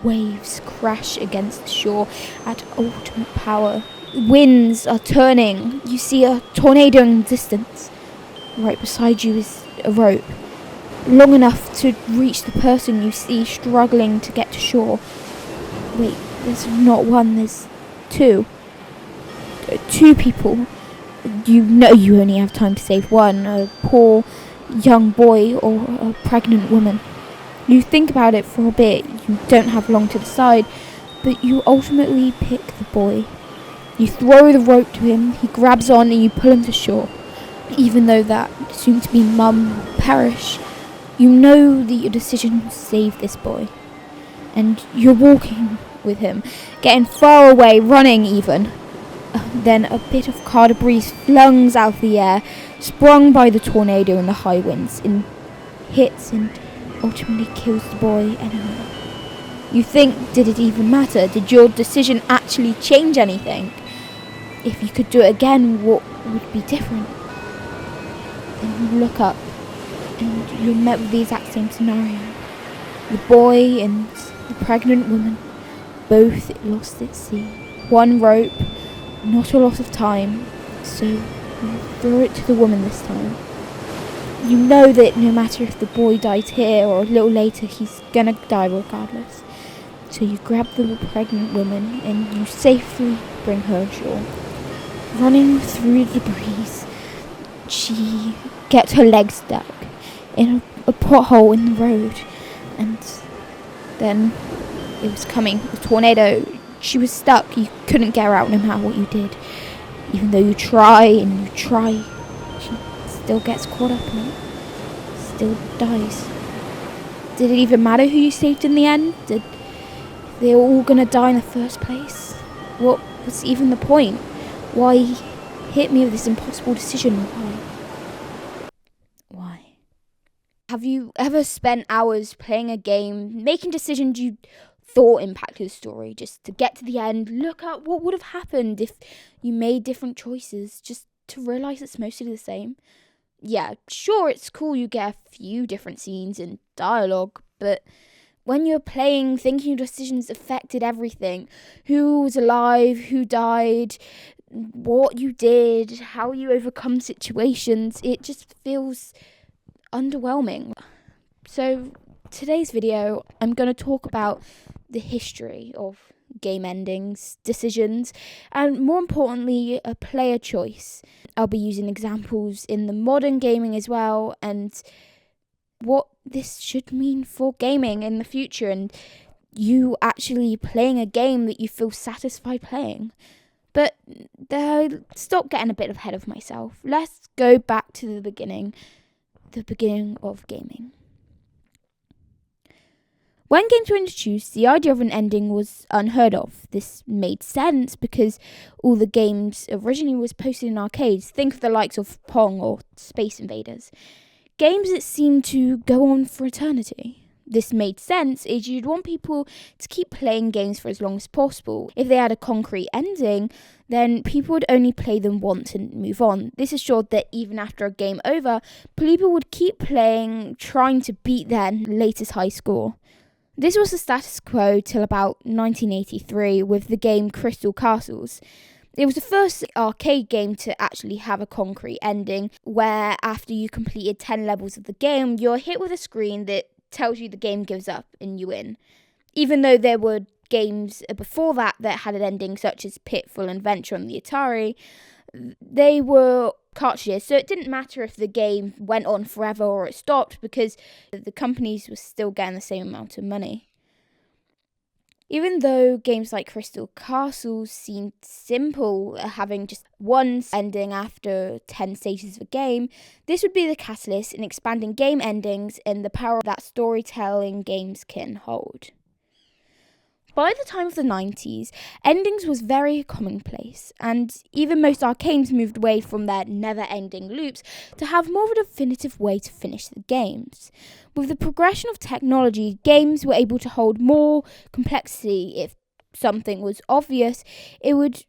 Waves crash against the shore at ultimate power. Winds are turning. You see a tornado in the distance. Right beside you is a rope, long enough to reach the person you see struggling to get to shore. Wait, there's not one, there's two. Two people. You know you only have time to save one, a poor young boy or a pregnant woman. You think about it for a bit, you don't have long to decide, but you ultimately pick the boy. You throw the rope to him, he grabs on and you pull him to shore. Even though that soon-to-be mum will perish, you know that your decision will save this boy. And you're walking with him, getting far away, running even. Then a bit of car debris flung out of the air, sprung by the tornado and the high winds, and hits and ultimately kills the boy anyway. You think, did it even matter? Did your decision actually change anything? If you could do it again, what would be different? Then you look up and you're met with the exact same scenario. The boy and the pregnant woman, both lost at sea. One rope, not a lot of time, so you throw it to the woman this time. You know that no matter if the boy dies here or a little later, he's gonna die regardless. So you grab the pregnant woman and you safely bring her ashore. Running through the breeze, she gets her legs stuck in a pothole in the road, and then it was coming, a tornado. She was stuck, you couldn't get her out no matter what you did. Even though you try and you try, she still gets caught up in it, still dies. Did it even matter who you saved in the end? Did they all gonna die in the first place? What was even the point? Why hit me with this impossible decision? Why? Have you ever spent hours playing a game, making decisions you thought impacted the story, just to get to the end, look at what would have happened if you made different choices, just to realise it's mostly the same? Yeah, sure, it's cool you get a few different scenes and dialogue, but when you're playing, thinking your decisions affected everything. Who was alive, who died, what you did, how you overcome situations, it just feels underwhelming. So today's video, I'm going to talk about the history of game endings, decisions, and more importantly, a player choice. I'll be using examples in the modern gaming as well, and what this should mean for gaming in the future, and you actually playing a game that you feel satisfied playing. But stop getting a bit ahead of myself. Let's go back to the beginning of gaming. When games were introduced, the idea of an ending was unheard of. This made sense because all the games originally was posted in arcades. Think of the likes of Pong or Space Invaders. Games that seemed to go on for eternity. This made sense as you'd want people to keep playing games for as long as possible. If they had a concrete ending, then people would only play them once and move on. This assured that even after a game over, people would keep playing, trying to beat their latest high score. This was the status quo till about 1983 with the game Crystal Castles. It was the first arcade game to actually have a concrete ending, where after you completed 10 levels of the game, you're hit with a screen that tells you the game gives up and you win. Even though there were games before that had an ending, such as Pitfall and Venture on the Atari, they were cartridges, so it didn't matter if the game went on forever or it stopped because the companies were still getting the same amount of money. Even though games like Crystal Castles seemed simple, having just one ending after 10 stages of a game, this would be the catalyst in expanding game endings and the power that storytelling games can hold. By the time of the 90s, endings was very commonplace, and even most arcades moved away from their never-ending loops to have more of a definitive way to finish the games. With the progression of technology, games were able to hold more complexity. If something was obvious, it would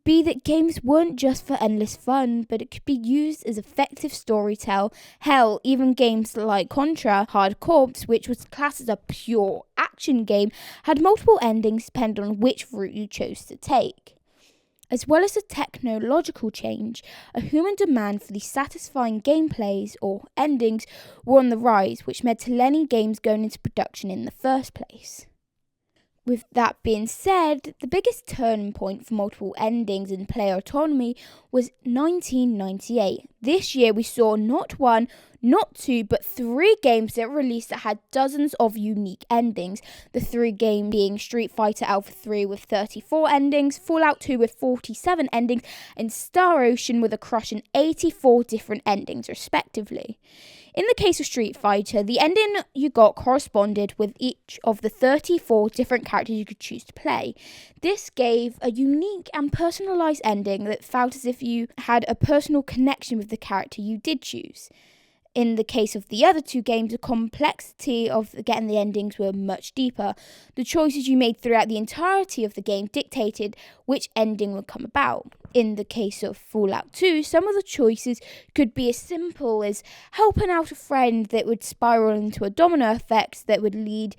be that games weren't just for endless fun, but it could be used as effective storytelling. Hell, even games like Contra Hard Corps, which was classed as a pure action game had multiple endings depending on which route you chose to take. As well as a technological change, a human demand for these satisfying gameplays or endings were on the rise, which led to many games going into production in the first place. With that being said, the biggest turning point for multiple endings and player autonomy was 1998. This year we saw not one, not two, but 3 games that released that had dozens of unique endings. The 3 games being Street Fighter Alpha 3 with 34 endings, Fallout 2 with 47 endings, and Star Ocean with a crushing 84 different endings respectively. In the case of Street Fighter, the ending you got corresponded with each of the 34 different characters you could choose to play. This gave a unique and personalised ending that felt as if you had a personal connection with the character you did choose. In the case of the other 2 games, the complexity of getting the endings were much deeper. The choices you made throughout the entirety of the game dictated which ending would come about. In the case of Fallout 2, some of the choices could be as simple as helping out a friend that would spiral into a domino effect that would lead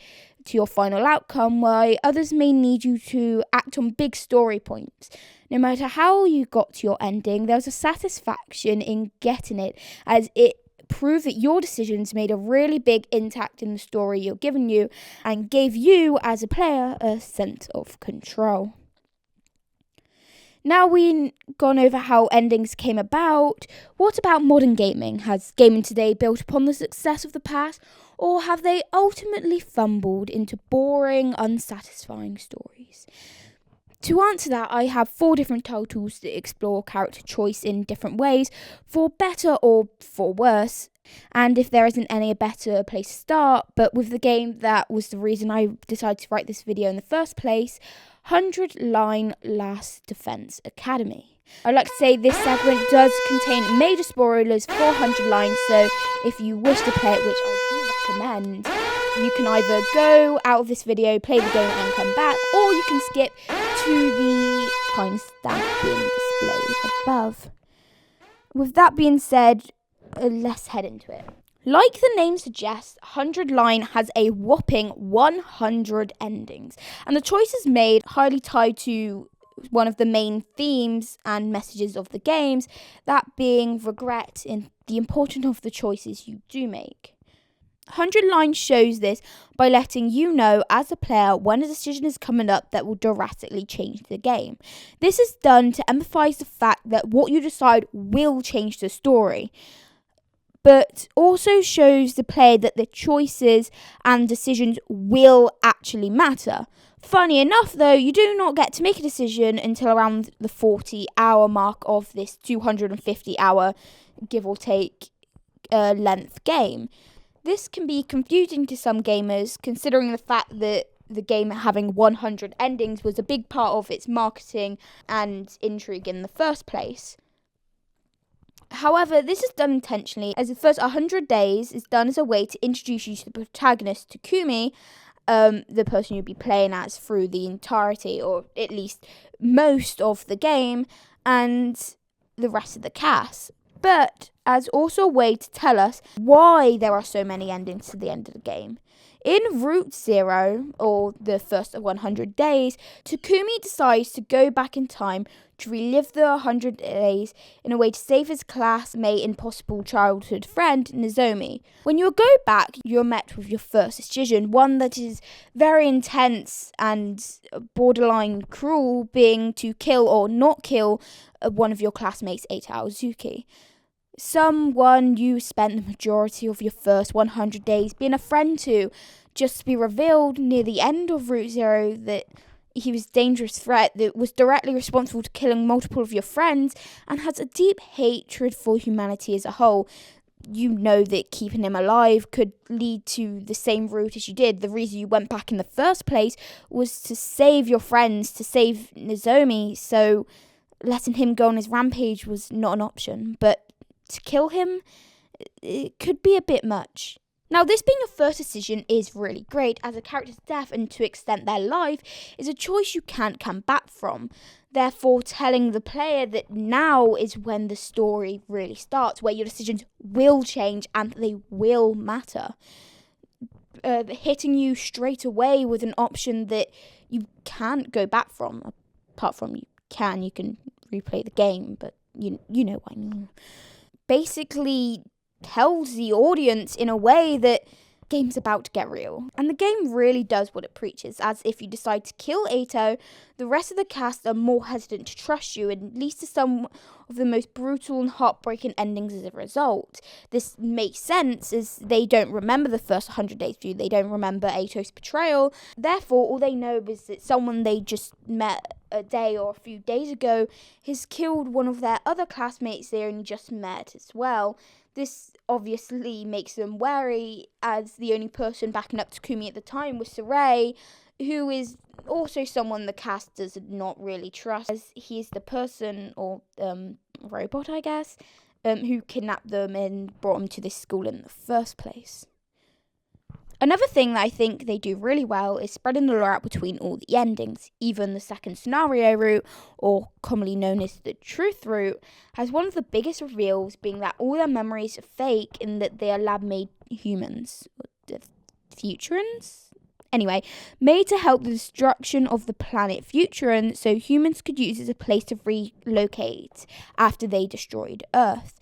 to your final outcome, while others may need you to act on big story points. No matter how you got to your ending, there was a satisfaction in getting it, as it proved that your decisions made a really big impact in the story you're given you and gave you as a player a sense of control. Now we've gone over how endings came about, what about modern gaming? Has gaming today built upon the success of the past, or have they ultimately fumbled into boring, unsatisfying stories? To answer that, I have 4 different titles that explore character choice in different ways, for better or for worse. And if there isn't any better place to start, but with the game that was the reason I decided to write this video in the first place, 100 Line Last Defense Academy. I'd like to say this segment does contain major spoilers for 100 Lines, so if you wish to play it, which I do recommend, you can either go out of this video, play the game and come back, or you can skip to the timestamp being displayed above. With that being said, let's head into it. Like the name suggests, 100 Line has a whopping 100 endings, and the choices made highly tied to one of the main themes and messages of the games, that being regret and the importance of the choices you do make. 100 Lines shows this by letting you know as a player when a decision is coming up that will drastically change the game. This is done to emphasize the fact that what you decide will change the story, but also shows the player that the choices and decisions will actually matter. Funny enough though, you do not get to make a decision until around the 40-hour mark of this 250-hour, give or take, length game. This can be confusing to some gamers, considering the fact that the game having 100 endings was a big part of its marketing and intrigue in the first place. However, this is done intentionally, as the first 100 days is done as a way to introduce you to the protagonist, Takumi, the person you'll be playing as through the entirety, or at least most of the game, and the rest of the cast. But as also a way to tell us why there are so many endings to the end of the game. In Route Zero, or the first 100 days, Takumi decides to go back in time to relive the 100 days in a way to save his classmate and possible childhood friend, Nozomi. When you go back, you're met with your first decision, one that is very intense and borderline cruel, being to kill or not kill one of your classmates, Eita Aozuki. Someone you spent the majority of your first 100 days being a friend to, just to be revealed near the end of Route Zero that he was a dangerous threat that was directly responsible to killing multiple of your friends and has a deep hatred for humanity as a whole. You know that keeping him alive could lead to the same route as you did. The reason you went back in the first place was to save your friends, to save Nozomi, so letting him go on his rampage was not an option. But to kill him, it could be a bit much. Now, this being a first decision is really great, as a character's death and to extend their life is a choice you can't come back from, therefore telling the player that now is when the story really starts, where your decisions will change and they will matter. hitting you straight away with an option that you can't go back from. Apart from you can replay the game, but you know what I mean. Basically tells the audience in a way that game's about to get real. And the game really does what it preaches, as if you decide to kill Ato, the rest of the cast are more hesitant to trust you and leads to some of the most brutal and heartbreaking endings as a result. This makes sense as they don't remember the first 100 days view, they don't remember Ato's betrayal, therefore all they know is that someone they just met a day or a few days ago has killed one of their other classmates they only just met as well. This obviously makes them wary, as the only person backing up Takumi at the time was Sarai, who is also someone the cast does not really trust, as he is the person, or robot I guess, who kidnapped them and brought them to this school in the first place. Another thing that I think they do really well is spreading the lore out between all the endings. Even the second scenario route, or commonly known as the truth route, has one of the biggest reveals being that all their memories are fake and that they are lab-made humans. Futurans? Anyway, made to help the destruction of the planet Futuran so humans could use it as a place to relocate after they destroyed Earth.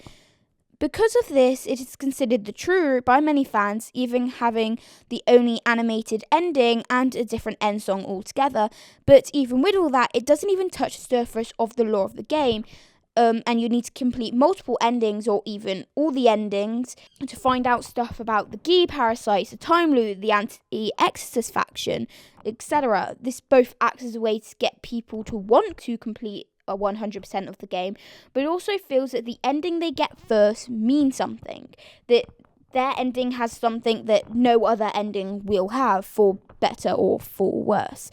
Because of this, it is considered the true route by many fans, even having the only animated ending and a different end song altogether. But even with all that, it doesn't even touch the surface of the lore of the game. And you need to complete multiple endings or even all the endings to find out stuff about the Gi parasites, the Time Loop, the Anti-Exorcist faction, etc. This both acts as a way to get people to want to complete 100% of the game, but it also feels that the ending they get first means something, that their ending has something that no other ending will have, for better or for worse.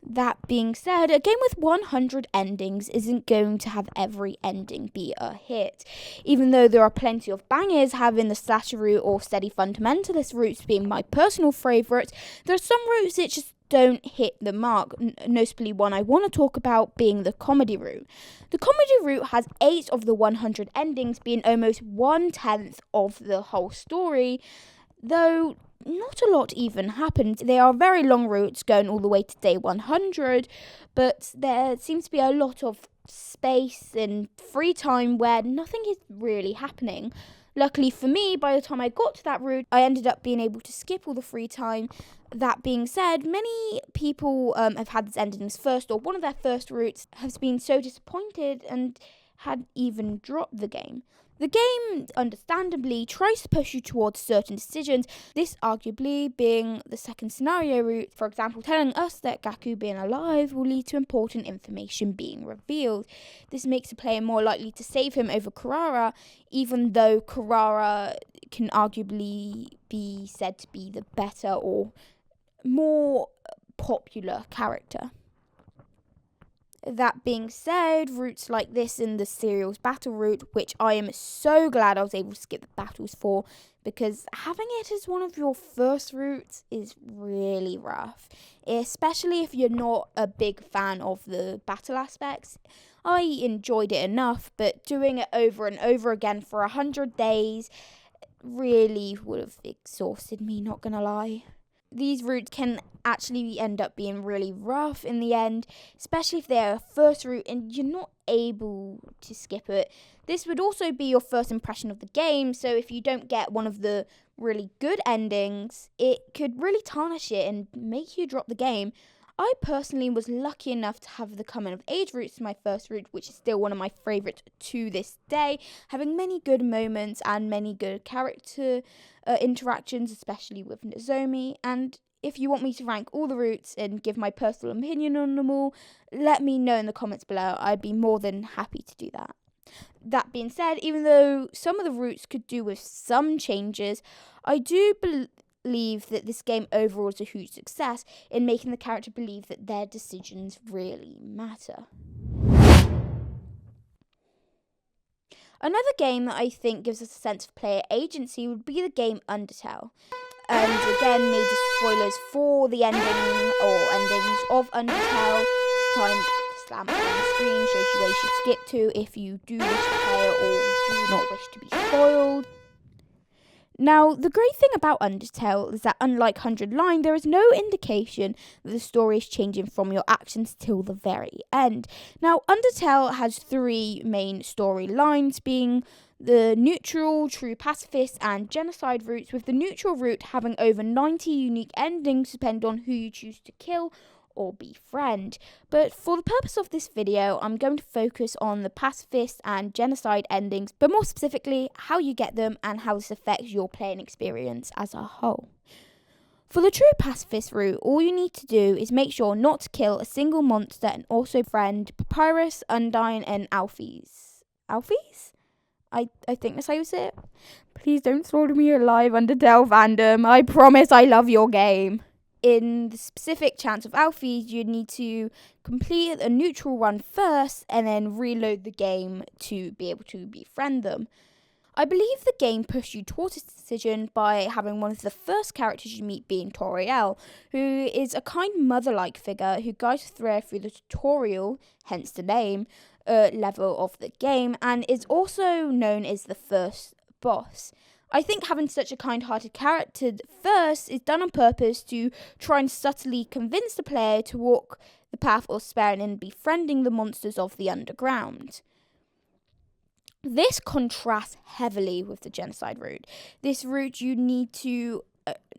That being said, a game with 100 endings isn't going to have every ending be a hit. Even though there are plenty of bangers, having the slasher route or steady fundamentalist routes being my personal favourites, there are some routes that just don't hit the mark, notably one I want to talk about being the comedy route. The comedy route has 8 of the 100 endings, being almost 1/10 of the whole story, though not a lot even happened. They are very long routes going all the way to day 100, but there seems to be a lot of space and free time where nothing is really happening. Luckily for me, by the time I got to that route, I ended up being able to skip all the free time. That being said, many people have had this ending as first, or one of their first routes, has been so disappointed and had even dropped the game. The game, understandably, tries to push you towards certain decisions, this arguably being the second scenario route, for example, telling us that Gaku being alive will lead to important information being revealed. This makes the player more likely to save him over Kurara, even though Kurara can arguably be said to be the better or more popular character. That being said, routes like this in the serials battle route, which I am so glad I was able to skip the battles for, because having it as one of your first routes is really rough, especially if you're not a big fan of the battle aspects. I enjoyed it enough, but doing it over and over again for 100 days really would have exhausted me, not gonna lie. These routes can actually end up being really rough in the end, especially if they're a first route and you're not able to skip it. This would also be your first impression of the game, so if you don't get one of the really good endings, it could really tarnish it and make you drop the game. I personally was lucky enough to have the coming of age routes to my first route, which is still one of my favourites to this day, having many good moments and many good character interactions, especially with Nozomi. And if you want me to rank all the routes and give my personal opinion on them all, let me know in the comments below. I'd be more than happy to do that. That being said, even though some of the routes could do with some changes, I do believe that this game overall is a huge success in making the character believe that their decisions really matter. Another game that I think gives us a sense of player agency would be the game Undertale. And again, major spoilers for the ending or endings of Undertale. Time slam on the screen shows you where you should skip to if you do wish to play it or do not wish to be spoiled. Now, the great thing about Undertale is that unlike 100 Line, there is no indication that the story is changing from your actions till the very end. Now, Undertale has 3 main storylines, being the neutral, true pacifist, and genocide routes, with the neutral route having over 90 unique endings depending on who you choose to kill or befriend. But for the purpose of this video, I'm going to focus on the pacifist and genocide endings, but more specifically, how you get them and how this affects your playing experience as a whole. For the true pacifist route, all you need to do is make sure not to kill a single monster and also befriend Papyrus, Undyne, and Alphys. Alphys? I think that's how you say it. Please don't slaughter me alive, Undertale fandom. I promise I love your game. In the specific chance of Alphys, you need to complete a neutral run first and then reload the game to be able to befriend them. I believe the game pushed you towards this decision by having one of the first characters you meet being Toriel, who is a kind mother-like figure who guides Threa through the tutorial, hence the name, level of the game, and is also known as the first boss. I think having such a kind-hearted character first is done on purpose to try and subtly convince the player to walk the path of sparing and befriending the monsters of the underground. This contrasts heavily with the genocide route. This route you need to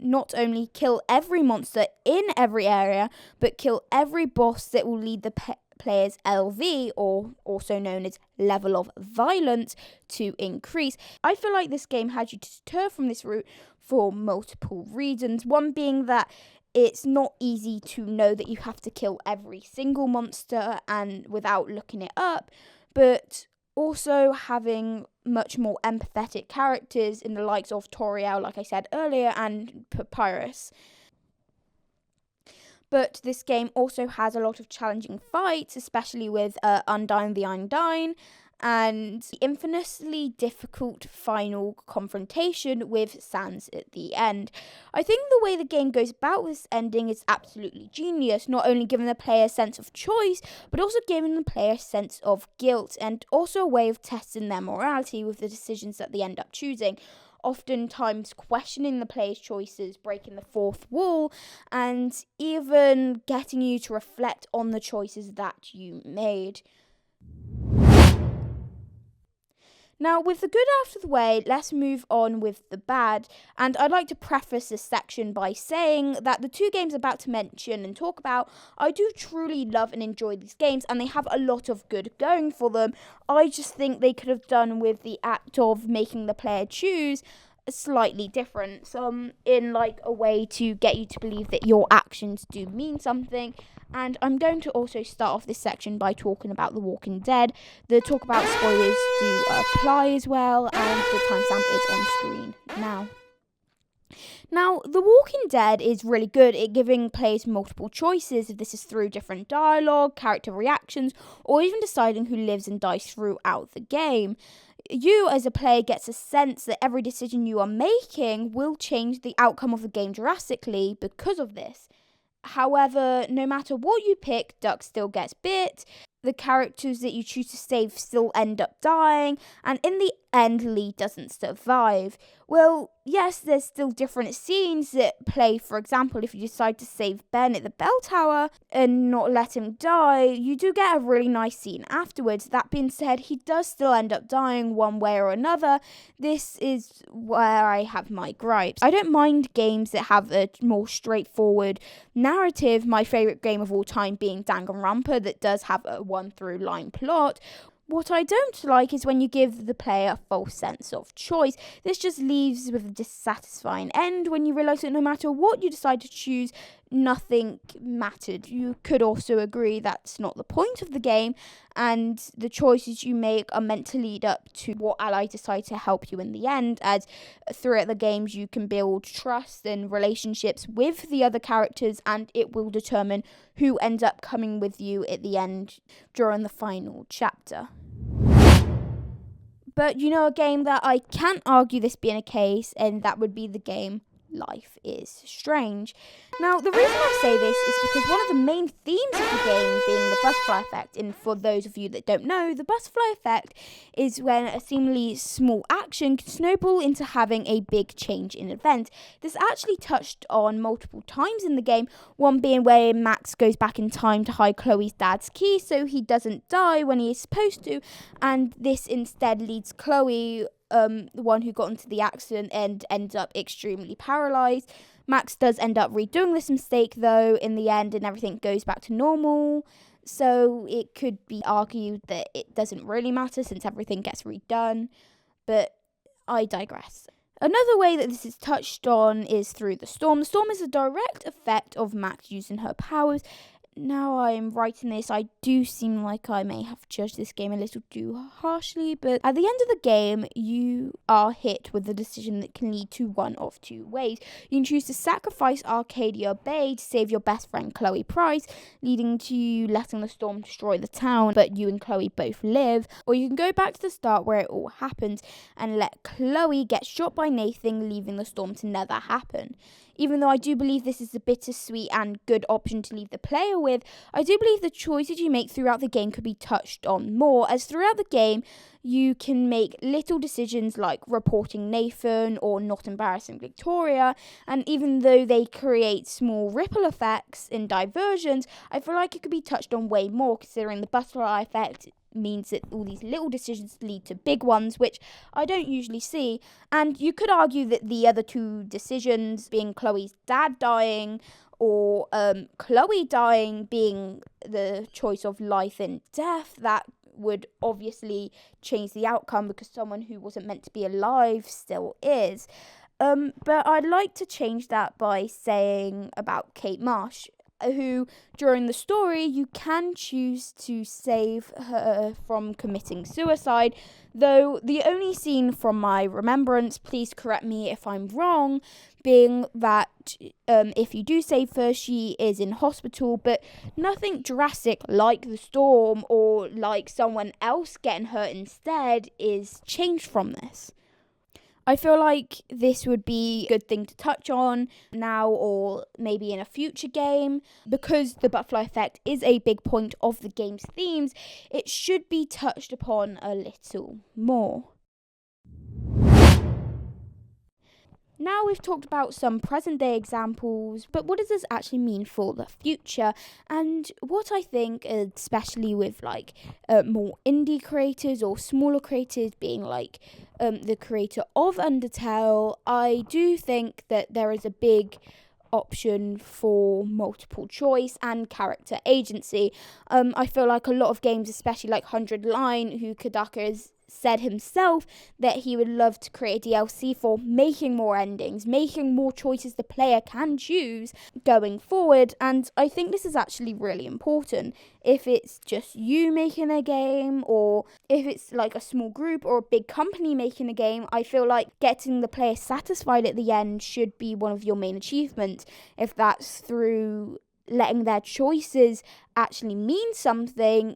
not only kill every monster in every area, but kill every boss that will lead the player's LV, or also known as level of violence, to increase. I feel like this game had you deter from this route for multiple reasons. One being that it's not easy to know that you have to kill every single monster and without looking it up, but also having much more empathetic characters in the likes of Toriel, like I said earlier, and Papyrus. But this game also has a lot of challenging fights, especially with Undyne the Undyne, and the infamously difficult final confrontation with Sans at the end. I think the way the game goes about this ending is absolutely genius, not only giving the player a sense of choice, but also giving the player a sense of guilt, and also a way of testing their morality with the decisions that they end up choosing. Oftentimes questioning the player's choices, breaking the fourth wall, and even getting you to reflect on the choices that you made. Now, with the good out of the way, let's move on with the bad. And I'd like to preface this section by saying that the 2 games I'm about to mention and talk about, I do truly love and enjoy these games, and they have a lot of good going for them. I just think they could have done with the act of making the player choose slightly different, in like a way to get you to believe that your actions do mean something. And I'm going to also start off this section by talking about The Walking Dead. The talk about spoilers do apply as well, and the timestamp is on screen now. Now, The Walking Dead is really good at giving players multiple choices, if this is through different dialogue, character reactions, or even deciding who lives and dies throughout the game. You as a player gets a sense that every decision you are making will change the outcome of the game drastically because of this. However, no matter what you pick, Duck still gets bit, the characters that you choose to save still end up dying, and in the end, Lee doesn't survive. Well, yes, there's still different scenes that play. For example, if you decide to save Ben at the bell tower and not let him die, you do get a really nice scene afterwards. That being said, he does still end up dying one way or another. This is where I have my gripes. I don't mind games that have a more straightforward narrative, my favourite game of all time being Danganronpa, that does have a one-through-line plot. What I don't like is when you give the player a false sense of choice. This just leaves with a dissatisfying end when you realise that no matter what you decide to choose, nothing mattered. You could also agree that's not the point of the game, and the choices you make are meant to lead up to what allies decide to help you in the end, as throughout the games you can build trust and relationships with the other characters, and it will determine who ends up coming with you at the end during the final chapter. But you know a game that I can't argue this being a case, and that would be the game life is strange. Now, the reason I say this is because one of the main themes of the game being the butterfly effect, and for those of you that don't know, the butterfly effect is when a seemingly small action can snowball into having a big change in event. This actually touched on multiple times in the game, one being where Max goes back in time to hide Chloe's dad's key so he doesn't die when he is supposed to, and this instead leads Chloe, the one who got into the accident, and ends up extremely paralysed. Max does end up redoing this mistake though in the end, and everything goes back to normal. So it could be argued that it doesn't really matter since everything gets redone, but I digress. Another way that this is touched on is through the storm. The storm is a direct effect of Max using her powers. Now I'm writing this, I do seem like I may have judged this game a little too harshly, but at the end of the game, you are hit with a decision that can lead to one of two ways. You can choose to sacrifice Arcadia Bay to save your best friend Chloe Price, leading to you letting the storm destroy the town, but you and Chloe both live, or you can go back to the start where it all happened and let Chloe get shot by Nathan, leaving the storm to never happen. Even though I do believe this is a bittersweet and good option to leave the player with, I do believe the choices you make throughout the game could be touched on more, as throughout the game you can make little decisions like reporting Nathan or not embarrassing Victoria, and even though they create small ripple effects and diversions, I feel like it could be touched on way more, considering the butterfly effect means that all these little decisions lead to big ones, which I don't usually see. And you could argue that the other two decisions, being Chloe's dad dying or Chloe dying, being the choice of life and death, that would obviously change the outcome because someone who wasn't meant to be alive still is. But I'd like to change that by saying about Kate Marsh, who, during the story, you can choose to save her from committing suicide, though the only scene from my remembrance, please correct me if I'm wrong, being that if you do save her, she is in hospital, but nothing drastic like the storm or like someone else getting hurt instead is changed from this. I feel like this would be a good thing to touch on now or maybe in a future game. Because the butterfly effect is a big point of the game's themes, it should be touched upon a little more. Now we've talked about some present day examples, but what does this actually mean for the future? And what I think, especially with like more indie creators or smaller creators being like the creator of Undertale, I do think that there is a big option for multiple choice and character agency. I feel like a lot of games, especially like 100 Line, who Kodaka has said himself that he would love to create a DLC for, making more endings, making more choices the player can choose going forward, and I think this is actually really important. If it's just you making a game, or if it's like a small group or a big company making a game, I feel like getting the player satisfied at the end should be one of your main achievements. If that's through letting their choices actually mean something,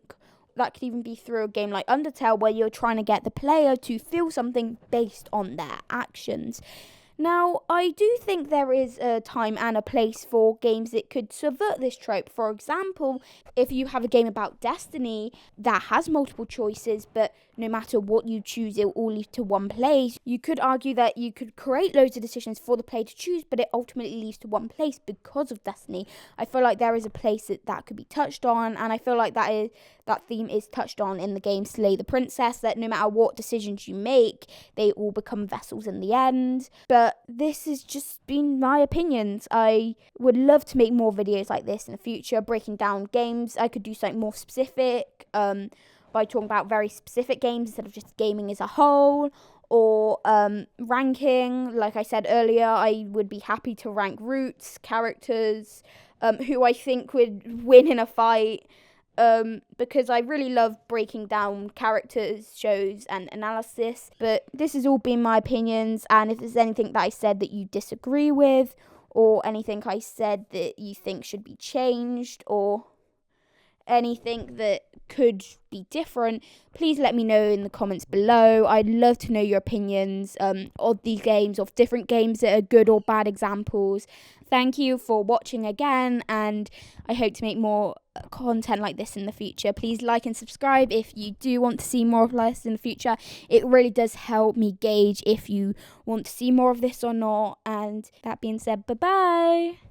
that could even be through a game like Undertale, where you're trying to get the player to feel something based on their actions. Now, I do think there is a time and a place for games that could subvert this trope. For example, if you have a game about Destiny that has multiple choices, but no matter what you choose, it will all lead to one place, you could argue that you could create loads of decisions for the player to choose, but it ultimately leads to one place because of Destiny. I feel like there is a place that could be touched on, and I feel like that theme is touched on in the game Slay the Princess, that no matter what decisions you make, they all become vessels in the end. But this has just been my opinions. I would love to make more videos like this in the future, breaking down games. I could do something more specific, by talking about very specific games instead of just gaming as a whole, or ranking. Like I said earlier, I would be happy to rank routes, characters, who I think would win in a fight, because I really love breaking down characters, shows, and analysis. But this has all been my opinions, and if there's anything that I said that you disagree with, or anything I said that you think should be changed, or anything that could be different, please let me know in the comments below. I'd love to know your opinions of these games, of different games that are good or bad examples. Thank you for watching again, and I hope to make more content like this in the future. Please like and subscribe if you do want to see more of this in the future. It really does help me gauge if you want to see more of this or not. And that being said, bye bye.